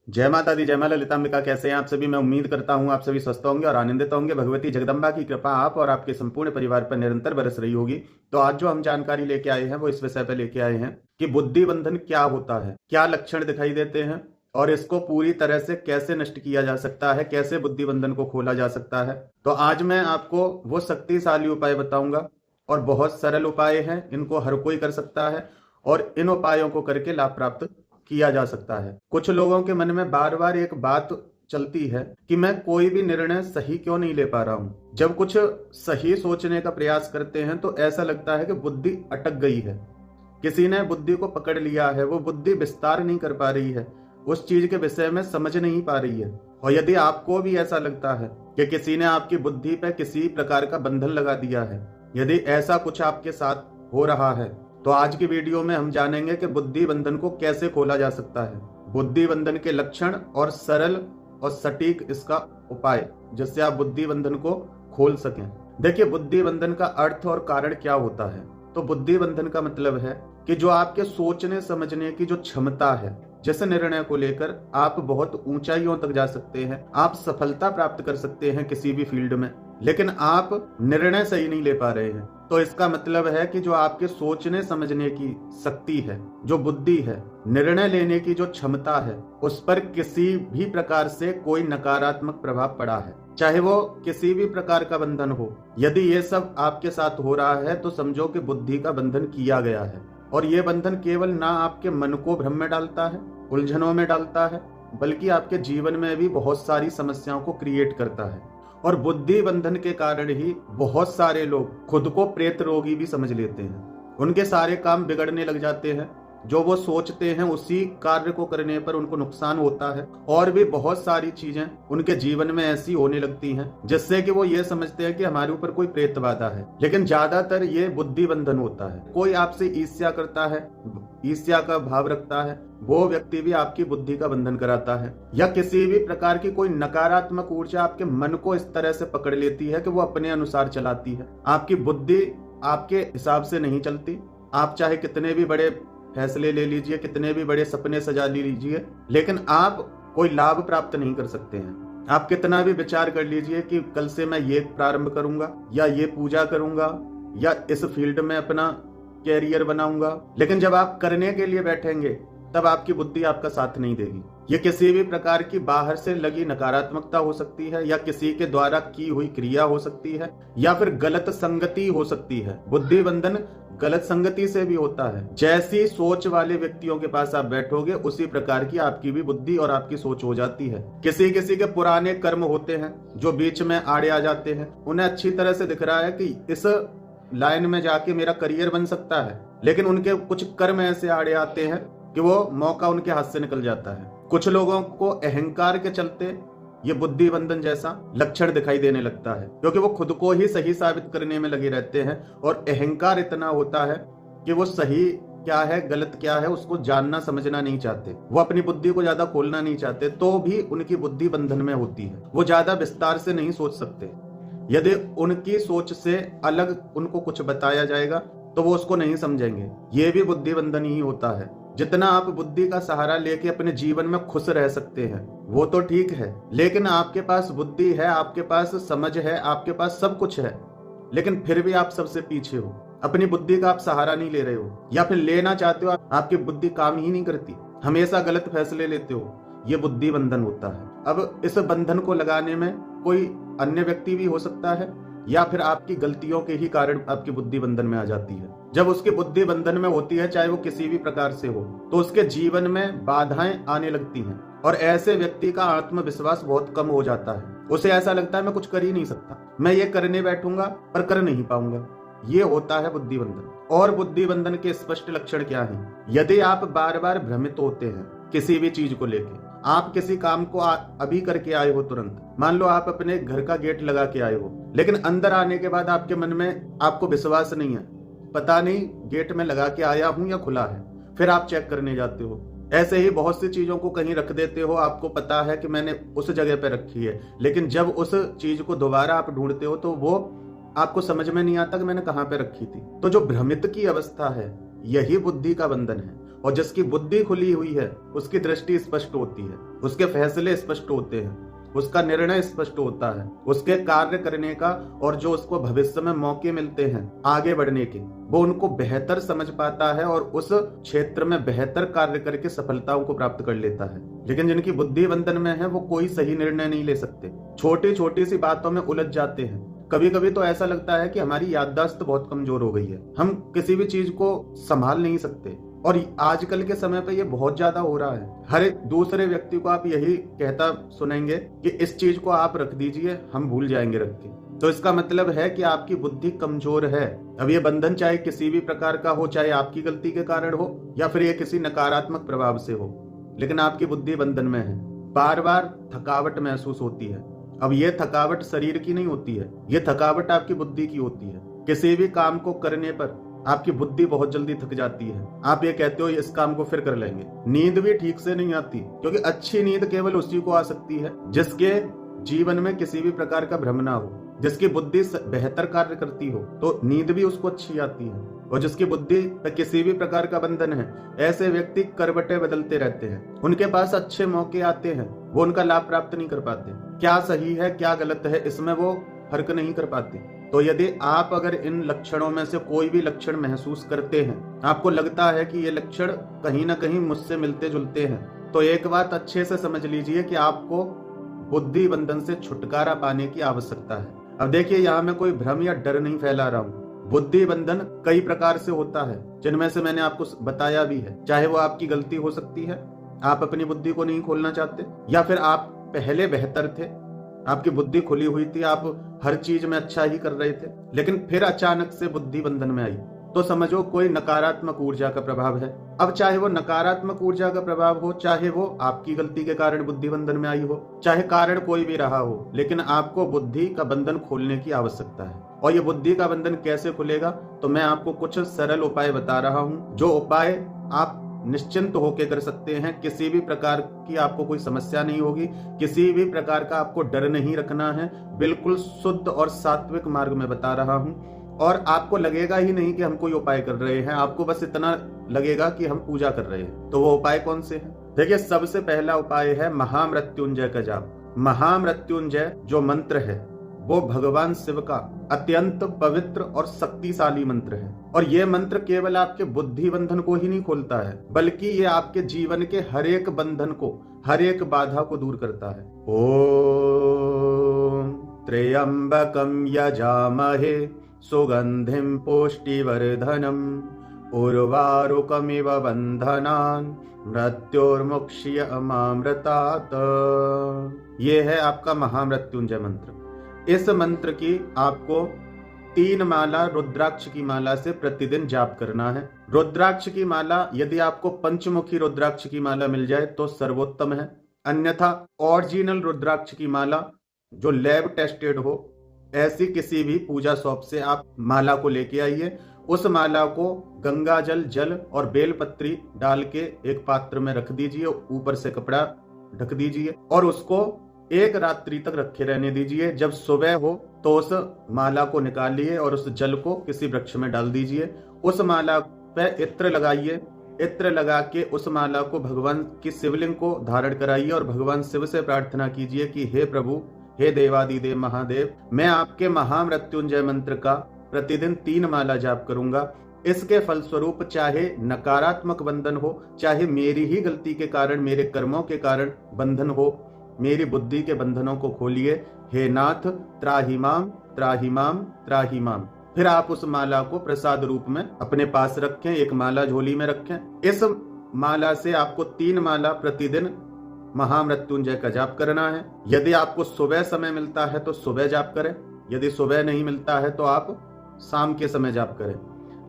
जय माता दी, जय मां ललितांबिका। कैसे हैं आप सभी? मैं उम्मीद करता हूं आप सभी स्वस्थ होंगे और आनंदित होंगे। भगवती जगदम्बा की कृपा आप और आपके संपूर्ण परिवार पर निरंतर बरस रही होगी। तो आज जो हम जानकारी लेके आए हैं वो इस विषय पर लेके आए हैं कि बुद्धि बंधन क्या होता है, क्या लक्षण दिखाई देते हैं और इसको पूरी तरह से कैसे नष्ट किया जा सकता है, कैसे बुद्धि बंधन को खोला जा सकता है। तो आज मैं आपको वो शक्तिशाली उपाय बताऊंगा और बहुत सरल उपाय हैं, इनको हर कोई कर सकता है और इन उपायों को करके लाभ प्राप्त किया जा सकता है। कुछ लोगों के मन में बार बार एक बात चलती है कि मैं कोई भी निर्णय सही क्यों नहीं ले पा रहा हूं। जब कुछ सही सोचने का प्रयास करते हैं तो ऐसा लगता है कि बुद्धि अटक गई है, किसी ने बुद्धि को पकड़ लिया है, वो बुद्धि विस्तार नहीं कर पा रही है, उस चीज के विषय में समझ नहीं पा रही है। और यदि आपको भी ऐसा लगता है कि किसी ने आपकी बुद्धि पे किसी प्रकार का बंधन लगा दिया है, यदि ऐसा कुछ आपके साथ हो रहा है, तो आज की वीडियो में हम जानेंगे कि बुद्धि बंधन को कैसे खोला जा सकता है, बुद्धि बंधन के लक्षण और सरल और सटीक इसका उपाय, जिससे आप बुद्धि बंधन को खोल सकें। देखिए, बुद्धि बंधन का अर्थ और कारण क्या होता है। तो बुद्धि बंधन का मतलब है कि जो आपके सोचने समझने की जो क्षमता है, जिस निर्णय को लेकर आप बहुत ऊंचाइयों तक जा सकते हैं, आप सफलता प्राप्त कर सकते हैं किसी भी फील्ड में, लेकिन आप निर्णय सही नहीं ले पा रहे हैं, तो इसका मतलब है कि जो आपके सोचने समझने की शक्ति है, जो बुद्धि है, निर्णय लेने की जो क्षमता है, उस पर किसी भी प्रकार से कोई नकारात्मक प्रभाव पड़ा है, चाहे वो किसी भी प्रकार का बंधन हो। यदि ये सब आपके साथ हो रहा है तो समझो कि बुद्धि का बंधन किया गया है। और ये बंधन केवल ना आपके मन को भ्रम में डालता है, उलझनों में डालता है, बल्कि आपके जीवन में भी बहुत सारी समस्याओं को क्रिएट करता है। और बुद्धि बंधन के कारण ही बहुत सारे लोग खुद को प्रेत रोगी भी समझ लेते हैं, उनके सारे काम बिगड़ने लग जाते हैं, जो वो सोचते हैं उसी कार्य को करने पर उनको नुकसान होता है, और भी बहुत सारी चीजें उनके जीवन में ऐसी होने लगती हैं जिससे कि वो ये समझते हैं कि हमारे ऊपर कोई प्रेत बाधा है। लेकिन ज्यादातर ये बुद्धि बंधन होता है। कोई आपसे ईर्ष्या करता है, ईर्ष्या का भाव रखता है, वो व्यक्ति भी आपकी बुद्धि का बंधन कराता है। या किसी भी प्रकार की कोई नकारात्मक ऊर्जा आपके मन को इस तरह से पकड़ लेती है कि वो अपने अनुसार चलाती है। आपकी बुद्धि आपके हिसाब से नहीं चलती। आप चाहे कितने भी बड़े फैसले ले लीजिए, कितने भी बड़े सपने सजा लीजिए, लेकिन आप कोई लाभ प्राप्त नहीं कर सकते हैं। आप कितना भी विचार कर लीजिए कि कल से मैं ये प्रारंभ करूंगा या ये पूजा करूंगा या इस फील्ड में अपना कैरियर बनाऊंगा, लेकिन जब आप करने के लिए बैठेंगे तब आपकी बुद्धि आपका साथ नहीं देगी। ये किसी भी प्रकार की बाहर से लगी नकारात्मकता हो सकती है, या किसी के द्वारा की हुई क्रिया हो सकती है, या फिर गलत संगति हो सकती है। बुद्धि बंधन गलत संगति से भी होता है। जैसी सोच वाले व्यक्तियों के पास आप बैठोगे उसी प्रकार की आपकी भी बुद्धि और आपकी सोच हो जाती है। किसी किसी के पुराने कर्म होते हैं जो बीच में आड़े आ जाते हैं। उन्हें अच्छी तरह से दिख रहा है कि इस लाइन में जाके मेरा करियर बन सकता है, लेकिन उनके कुछ कर्म ऐसे आड़े आते हैं कि वो मौका उनके हाथ से निकल जाता है। कुछ लोगों को अहंकार के चलते ये बुद्धि बंधन जैसा लक्षण दिखाई देने लगता है, क्योंकि वो खुद को ही सही साबित करने में लगे रहते हैं और अहंकार इतना होता है कि वो सही क्या है गलत क्या है उसको जानना समझना नहीं चाहते। वो अपनी बुद्धि को ज्यादा खोलना नहीं चाहते, तो भी उनकी बुद्धि बंधन में होती है। वो ज्यादा विस्तार से नहीं सोच सकते। यदि उनकी सोच से अलग उनको कुछ बताया जाएगा तो वो उसको नहीं समझेंगे। ये भी बुद्धि बंधन ही होता है। जितना आप बुद्धि का सहारा लेके अपने जीवन में खुश रह सकते हैं वो तो ठीक है, लेकिन आपके पास बुद्धि है, आपके पास समझ है, आपके पास सब कुछ है, लेकिन फिर भी आप सबसे पीछे हो। अपनी बुद्धि का आप सहारा नहीं ले रहे हो, या फिर लेना चाहते हो, आपकी बुद्धि काम ही नहीं करती, हमेशा गलत फैसले लेते हो। ये बुद्धि बंधन होता है। अब इस बंधन को लगाने में कोई अन्य व्यक्ति भी हो सकता है, या फिर आपकी गलतियों के ही कारण आपकी बुद्धि बंधन में आ जाती है। जब उसकी बुद्धि बंधन में होती है, चाहे वो किसी भी प्रकार से हो, तो उसके जीवन में बाधाएं आने लगती हैं और ऐसे व्यक्ति का आत्मविश्वास बहुत कम हो जाता है। उसे ऐसा लगता है मैं कुछ कर ही नहीं सकता, मैं ये करने बैठूंगा पर कर नहीं पाऊंगा। ये होता है बुद्धि बंधन। और बुद्धि बंधन के स्पष्ट लक्षण क्या हैं? यदि आप बार बार भ्रमित होते हैं किसी भी चीज को लेके, आप किसी काम को अभी करके आए हो तुरंत, मान लो आप अपने घर का गेट लगा के आए हो, लेकिन अंदर आने के बाद आपके मन में आपको विश्वास नहीं है, पता नहीं गेट में लगा के आया हूं या खुला है, फिर आप चेक करने जाते हो। ऐसे ही बहुत सी चीजों को कहीं रख देते हो, आपको पता है कि मैंने उस जगह पे रखी है, लेकिन जब उस चीज को दोबारा आप ढूंढते हो तो वो आपको समझ में नहीं आता कि मैंने कहाँ पे रखी थी। तो जो भ्रमित की अवस्था है यही बुद्धि का बंधन है। और जिसकी बुद्धि खुली हुई है उसकी दृष्टि स्पष्ट होती है, उसके फैसले स्पष्ट होते हैं, उसका निर्णय स्पष्ट होता है, उसके कार्य करने का और जो उसको भविष्य में मौके मिलते हैं आगे बढ़ने के, वो उनको बेहतर समझ पाता है और उस क्षेत्र में बेहतर कार्य करके सफलताओं को प्राप्त कर लेता है। लेकिन जिनकी बुद्धि बंधन में है वो कोई सही निर्णय नहीं ले सकते, छोटी छोटी सी बातों में उलझ जाते हैं। कभी कभी तो ऐसा लगता है कि हमारी याददाश्त बहुत कमजोर हो गई है, हम किसी भी चीज को संभाल नहीं सकते। और आजकल के समय पे ये बहुत ज्यादा हो रहा है। हर एक दूसरे व्यक्ति को आप यही कहता सुनेंगे कि इस चीज को आप रख दीजिए, हम भूल जाएंगे रख के। तो इसका मतलब है कि आपकी बुद्धि कमजोर है। अब ये बंधन चाहे किसी भी प्रकार का हो, चाहे आपकी गलती के कारण हो या फिर ये किसी नकारात्मक प्रभाव से हो, लेकिन आपकी बुद्धि बंधन में है। बार बार थकावट महसूस होती है। अब ये थकावट शरीर की नहीं होती है, ये थकावट आपकी बुद्धि की होती है। किसी भी काम को करने पर आपकी बुद्धि बहुत जल्दी थक जाती है। आप ये कहते हो इस काम को फिर कर लेंगे। नींद भी ठीक से नहीं आती, क्योंकि अच्छी नींद केवल उसी को आ सकती है जिसके जीवन में किसी भी प्रकार का भ्रम ना हो, जिसकी बुद्धि बेहतर कार्य करती हो, तो नींद भी उसको अच्छी आती है। और जिसकी बुद्धि पे किसी भी प्रकार का बंधन है, ऐसे व्यक्ति करवटें बदलते रहते हैं। उनके पास अच्छे मौके आते हैं, वो उनका लाभ प्राप्त नहीं कर पाते। क्या सही है क्या गलत है इसमें वो फर्क नहीं कर पाते। तो यदि आप अगर इन लक्षणों में से कोई भी लक्षण महसूस करते हैं, आपको लगता है कि ये लक्षण कहीं ना कहीं मुझसे मिलते जुलते हैं, तो एक बात अच्छे से समझ लीजिए कि आपको बुद्धि बंधन से छुटकारा पाने की आवश्यकता है। अब देखिए, यहाँ मैं कोई भ्रम या डर नहीं फैला रहा हूँ। बुद्धि बंधन कई प्रकार से होता है, जिनमें से मैंने आपको बताया भी है। चाहे वो आपकी गलती हो सकती है, आप अपनी बुद्धि को नहीं खोलना चाहते, या फिर आप पहले बेहतर थे, आपकी बुद्धि खुली हुई थी, आप हर चीज में अच्छा ही कर रहे थे, लेकिन फिर अचानक से बुद्धि बंधन में आई, तो समझो कोई नकारात्मक ऊर्जा का प्रभाव है। अब चाहे वो नकारात्मक ऊर्जा का प्रभाव हो, चाहे वो आपकी गलती के कारण बुद्धि बंधन में आई हो, चाहे कारण कोई भी रहा हो, लेकिन आपको बुद्धि का बंधन खोलने की आवश्यकता है। और ये बुद्धि का बंधन कैसे खुलेगा, तो मैं आपको कुछ सरल उपाय बता रहा हूं, जो उपाय आप निश्चिंत होकर कर सकते हैं। किसी भी प्रकार की आपको कोई समस्या नहीं होगी, किसी भी प्रकार का आपको डर नहीं रखना है। बिल्कुल शुद्ध और सात्विक मार्ग में बता रहा हूं, और आपको लगेगा ही नहीं कि हम कोई उपाय कर रहे हैं, आपको बस इतना लगेगा कि हम पूजा कर रहे हैं। तो वो उपाय कौन से हैं? देखिए, सबसे पहला उपाय है महामृत्युंजय का जाप। महामृत्युंजय जो मंत्र है वो भगवान शिव का अत्यंत पवित्र और शक्तिशाली मंत्र है। और ये मंत्र केवल आपके बुद्धि बंधन को ही नहीं खोलता है, बल्कि ये आपके जीवन के हर एक बंधन को, हर एक बाधा को दूर करता है। ओम त्र्यंबकम यजामहे सुगंधिम पुष्टिवर्धनम उर्वारुकमिव बंधनान् मृत्युर्मुक्ष्यमामृतात्। ये है आपका महामृत्युंजय मंत्र। इस मंत्र की आपको 3 माला रुद्राक्ष की माला से प्रतिदिन जाप करना है। रुद्राक्ष की माला यदि आपको पंचमुखी रुद्राक्ष की माला मिल जाए तो सर्वोत्तम है, अन्यथा ओरिजिनल रुद्राक्ष की माला जो लैब टेस्टेड हो, ऐसी किसी भी पूजा शॉप से आप माला को लेके आइए। उस माला को गंगा जल और बेलपत्री डाल के एक पात्र में रख दीजिए, ऊपर से कपड़ा ढक दीजिए और उसको 1 रात्रि तक रखे रहने दीजिए। जब सुबह हो तो उस माला को निकालिए और उस जल को किसी वृक्ष में डाल दीजिए। उस माला पे इत्र लगाइए, इत्र लगा के उस माला को भगवान की शिवलिंग को धारण कराइए और भगवान शिव से प्रार्थना कीजिए कि हे प्रभु, हे देवादिदेव महादेव, मैं आपके महामृत्युंजय मंत्र का प्रतिदिन 3 माला जाप करूंगा। इसके फलस्वरूप चाहे नकारात्मक बंधन हो, चाहे मेरी ही गलती के कारण, मेरे कर्मों के कारण बंधन हो, मेरी बुद्धि के बंधनों को खोलिए। हे नाथ त्राहिमाम त्राहिमाम त्राहिमाम। फिर आप उस माला को प्रसाद रूप में अपने पास रखें, एक माला झोली में रखें। इस माला से आपको 3 माला प्रतिदिन महामृत्युंजय का जाप करना है। यदि आपको सुबह समय मिलता है तो सुबह जाप करें, यदि सुबह नहीं मिलता है तो आप शाम के समय जाप करें।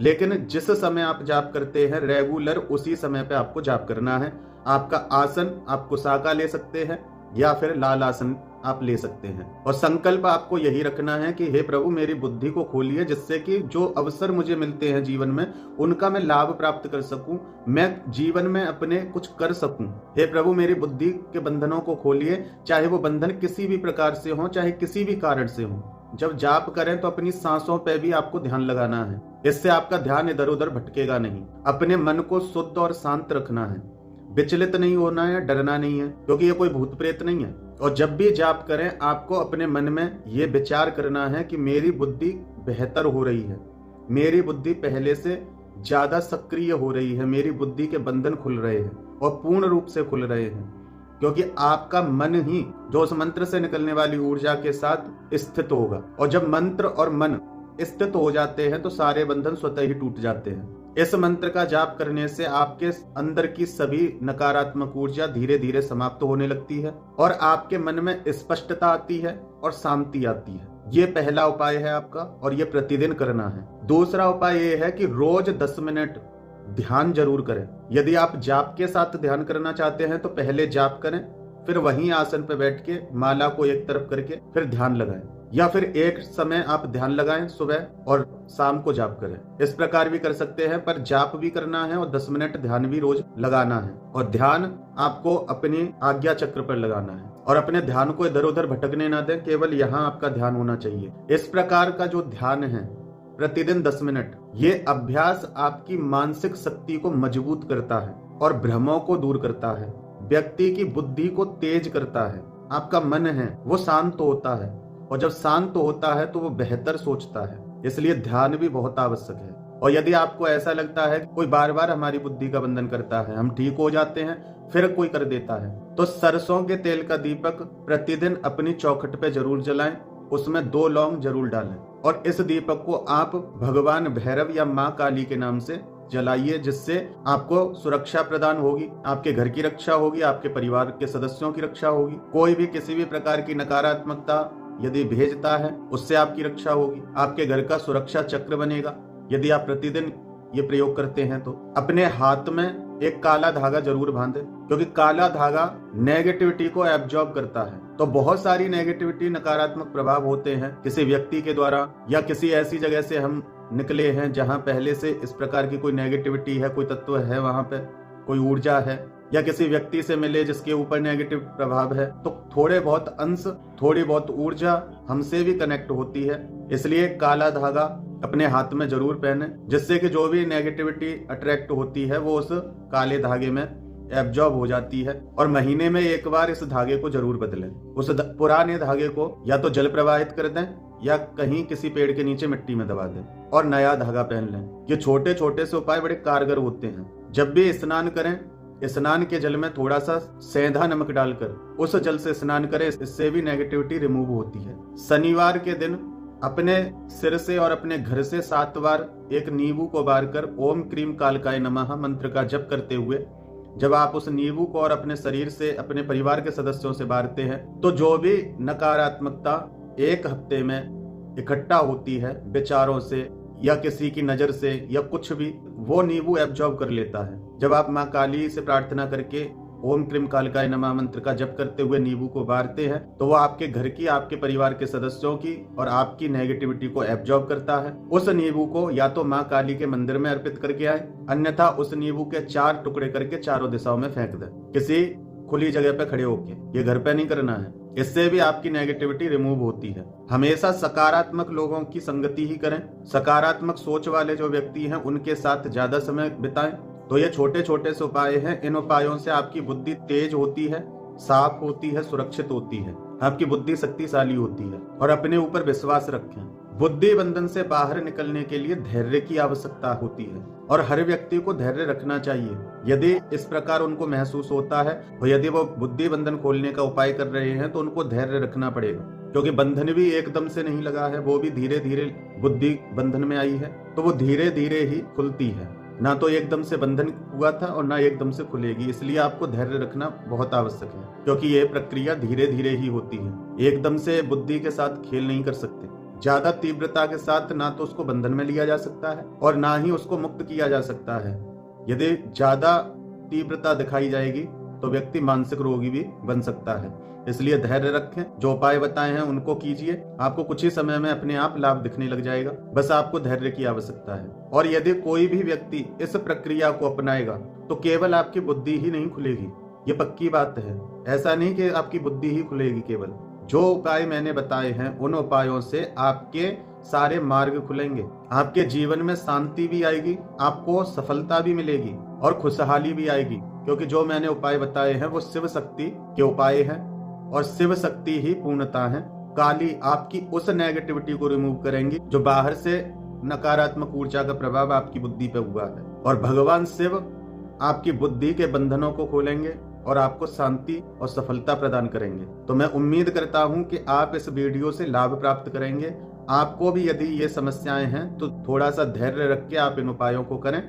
लेकिन जिस समय आप जाप करते हैं रेगुलर उसी समय पे आपको जाप करना है। आपका आसन आप कुशाका ले सकते हैं या फिर लाल आसन आप ले सकते हैं। और संकल्प आपको यही रखना है कि हे प्रभु, मेरी बुद्धि को खोलिए, जिससे कि जो अवसर मुझे मिलते हैं जीवन में उनका मैं लाभ प्राप्त कर सकूं, मैं जीवन में अपने कुछ कर सकूं। हे प्रभु, मेरी बुद्धि के बंधनों को खोलिए, चाहे वो बंधन किसी भी प्रकार से हो, चाहे किसी भी कारण से हो। जब जाप करें तो अपनी सांसों पे भी आपको ध्यान लगाना है। इससे आपका ध्यान इधर उधर भटकेगा नहीं। अपने मन को शुद्ध और शांत रखना है, विचलित नहीं होना है, डरना नहीं है, क्योंकि ये कोई भूत प्रेत नहीं है। और जब भी जाप करें आपको अपने मन में ये विचार करना है कि मेरी बुद्धि बेहतर हो रही है, मेरी बुद्धि पहले से ज्यादा सक्रिय हो रही है, मेरी बुद्धि के बंधन खुल रहे हैं और पूर्ण रूप से खुल रहे हैं, क्योंकि आपका मन ही जो उस मंत्र से निकलने वाली ऊर्जा के साथ स्थित होगा। और जब मंत्र और मन स्थित हो जाते हैं तो सारे बंधन स्वतः ही टूट जाते हैं। इस मंत्र का जाप करने से आपके अंदर की सभी नकारात्मक ऊर्जा धीरे धीरे समाप्त होने लगती है और आपके मन में स्पष्टता आती है और शांति आती है। ये पहला उपाय है आपका और ये प्रतिदिन करना है। दूसरा उपाय ये है कि रोज 10 मिनट ध्यान जरूर करें। यदि आप जाप के साथ ध्यान करना चाहते हैं तो पहले जाप करें, फिर वहीं आसन पर बैठ के माला को एक तरफ करके फिर ध्यान लगाएं, या फिर एक समय आप ध्यान लगाएं सुबह और शाम को जाप करें। इस प्रकार भी कर सकते हैं, पर जाप भी करना है और 10 मिनट ध्यान भी रोज लगाना है। और ध्यान आपको अपनी आज्ञा चक्र पर लगाना है और अपने ध्यान को इधर उधर भटकने ना दें, केवल यहाँ आपका ध्यान होना चाहिए। इस प्रकार का जो ध्यान है प्रतिदिन 10 मिनट, ये अभ्यास आपकी मानसिक शक्ति को मजबूत करता है और भ्रमों को दूर करता है, व्यक्ति की बुद्धि को तेज करता है। आपका मन है वो शांत होता है और जब शांत होता है तो वो बेहतर सोचता है। इसलिए ध्यान भी बहुत आवश्यक है। और यदि आपको ऐसा लगता है कोई बार बार हमारी बुद्धि का बंधन करता है, हम ठीक हो जाते हैं फिर कोई कर देता है, तो सरसों के तेल का दीपक प्रतिदिन अपनी चौखट पे जरूर जलाएं, उसमें 2 लौंग जरूर डालें और इस दीपक को आप भगवान भैरव या माँ काली के नाम से जलाइए, जिससे आपको सुरक्षा प्रदान होगी, आपके घर की रक्षा होगी, आपके परिवार के सदस्यों की रक्षा होगी। कोई भी किसी भी प्रकार की नकारात्मकता यदि भेजता है उससे आपकी रक्षा होगी, आपके घर का सुरक्षा चक्र बनेगा। यदि आप प्रतिदिन ये प्रयोग करते हैं तो अपने हाथ में एक काला धागा जरूर बांधे, क्योंकि काला धागा नेगेटिविटी को एब्जॉर्ब करता है। तो बहुत सारी नेगेटिविटी, नकारात्मक प्रभाव होते हैं किसी व्यक्ति के द्वारा या किसी ऐसी जगह से हम निकले हैं जहां पहले से इस प्रकार की कोई नेगेटिविटी है, कोई तत्व है, वहां पे कोई ऊर्जा है, या किसी व्यक्ति से मिले जिसके ऊपर नेगेटिव प्रभाव है, तो थोड़े बहुत अंश, थोड़ी बहुत ऊर्जा हमसे भी कनेक्ट होती है। इसलिए काला धागा अपने हाथ में जरूर पहने, जिससे कि जो भी नेगेटिविटी अट्रैक्ट होती है वो उस काले धागे में एब्जॉर्ब हो जाती है। और महीने में एक बार इस धागे को जरूर बदलें। उस पुराने धागे को या तो जल प्रवाहित कर दें या कहीं किसी पेड़ के नीचे मिट्टी में दबा दें और नया धागा पहन लें। ये छोटे छोटे से उपाय बड़े कारगर होते हैं। जब भी स्नान करें, स्नान के जल में थोड़ा सा सेंधा नमक डालकर उस जल से स्नान करें, इससे भी नेगेटिविटी रिमूव होती है। शनिवार के दिन अपने सिर से और अपने घर से 7 बार एक नींबू को बारकर ओम क्रीम कालकाय नमः मंत्र का जप करते हुए जब आप उस नींबू को और अपने शरीर से, अपने परिवार के सदस्यों से बारते हैं, तो जो भी नकारात्मकता एक हफ्ते में इकट्ठा होती है विचारों से या किसी की नजर से या कुछ भी, वो नींबू एब्जॉर्ब कर लेता है। जब आप माँ काली से प्रार्थना करके ओम क्रीम कालकाय नमः मंत्र का जप करते हुए नींबू को बारते हैं, तो वो आपके घर की, आपके परिवार के सदस्यों की और आपकी नेगेटिविटी को एब्जॉर्ब करता है। उस नींबू को या तो माँ काली के मंदिर में अर्पित करके आए, अन्यथा उस नींबू के 4 टुकड़े करके चारों दिशाओं में फेंक दें, किसी खुली जगह पे खड़े होके। ये घर पे नहीं करना है, इससे भी आपकी नेगेटिविटी रिमूव होती है। हमेशा सकारात्मक लोगों की संगति ही करें, सकारात्मक सोच वाले जो व्यक्ति हैं उनके साथ ज्यादा समय बिताएं। तो ये छोटे छोटे से उपाय हैं। इन उपायों से आपकी बुद्धि तेज होती है, साफ होती है, सुरक्षित होती है, आपकी बुद्धि शक्तिशाली होती है। और अपने ऊपर विश्वास रखें। बुद्धि बंधन से बाहर निकलने के लिए धैर्य की आवश्यकता होती है और हर व्यक्ति को धैर्य रखना चाहिए। यदि इस प्रकार उनको महसूस होता है और यदि वो बुद्धि बंधन खोलने का उपाय कर रहे हैं तो उनको धैर्य रखना पड़ेगा, क्योंकि बंधन भी एकदम से नहीं लगा है, वो भी धीरे धीरे बुद्धि बंधन में आई है, तो वो धीरे धीरे ही खुलती है। ना तो एकदम से बंधन हुआ था और ना एकदम से खुलेगी। इसलिए आपको धैर्य रखना बहुत आवश्यक है, क्योंकि ये प्रक्रिया धीरे धीरे ही होती है। एकदम से बुद्धि के साथ खेल नहीं कर सकते। ज्यादा तीव्रता के साथ ना तो उसको बंधन में लिया जा सकता है और ना ही उसको मुक्त किया जा सकता है। यदि ज्यादा तीव्रता दिखाई जाएगी तो व्यक्ति मानसिक रोगी भी बन सकता है। इसलिए धैर्य रखें, जो उपाय बताए हैं उनको कीजिए, आपको कुछ ही समय में अपने आप लाभ दिखने लग जाएगा। बस आपको धैर्य की आवश्यकता है। और यदि कोई भी व्यक्ति इस प्रक्रिया को अपनाएगा तो केवल आपकी बुद्धि ही नहीं खुलेगी, ये पक्की बात है। ऐसा नहीं कि आपकी बुद्धि ही खुलेगी, केवल जो उपाय मैंने बताए हैं उन उपायों से आपके सारे मार्ग खुलेंगे। आपके जीवन में शांति भी आएगी, आपको सफलता भी मिलेगी और खुशहाली भी आएगी, क्योंकि जो मैंने उपाय बताए हैं वो शिव शक्ति के उपाय हैं और शिव शक्ति ही पूर्णता है। काली आपकी उस नेगेटिविटी को रिमूव करेंगी जो बाहर से नकारात्मक ऊर्जा का प्रभाव आपकी बुद्धि पे हुआ है, और भगवान शिव आपकी बुद्धि के बंधनों को खोलेंगे और आपको शांति और सफलता प्रदान करेंगे। तो मैं उम्मीद करता हूं कि आप इस वीडियो से लाभ प्राप्त करेंगे। आपको भी यदि ये समस्याएं हैं तो थोड़ा सा धैर्य रख के आप इन उपायों को करें,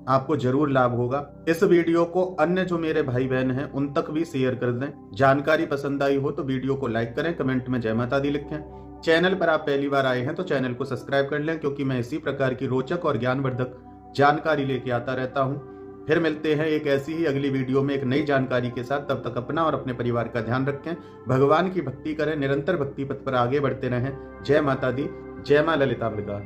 आपको जरूर लाभ होगा। इस वीडियो को अन्य जो मेरे भाई बहन हैं उन तक भी शेयर कर दें। जानकारी पसंद आई हो तो वीडियो को लाइक करें, कमेंट में जय माता दी लिखें। चैनल पर आप पहली बार आए हैं तो चैनल को सब्सक्राइब कर लें, क्योंकि मैं इसी प्रकार की रोचक और ज्ञानवर्धक जानकारी लेके आता रहता हूं। फिर मिलते हैं एक ऐसी ही अगली वीडियो में एक नई जानकारी के साथ। तब तक अपना और अपने परिवार का ध्यान रखें, भगवान की भक्ति करें, निरंतर भक्ति पथ पर आगे बढ़ते रहें। जय माता दी, जय मां ललितांबिका।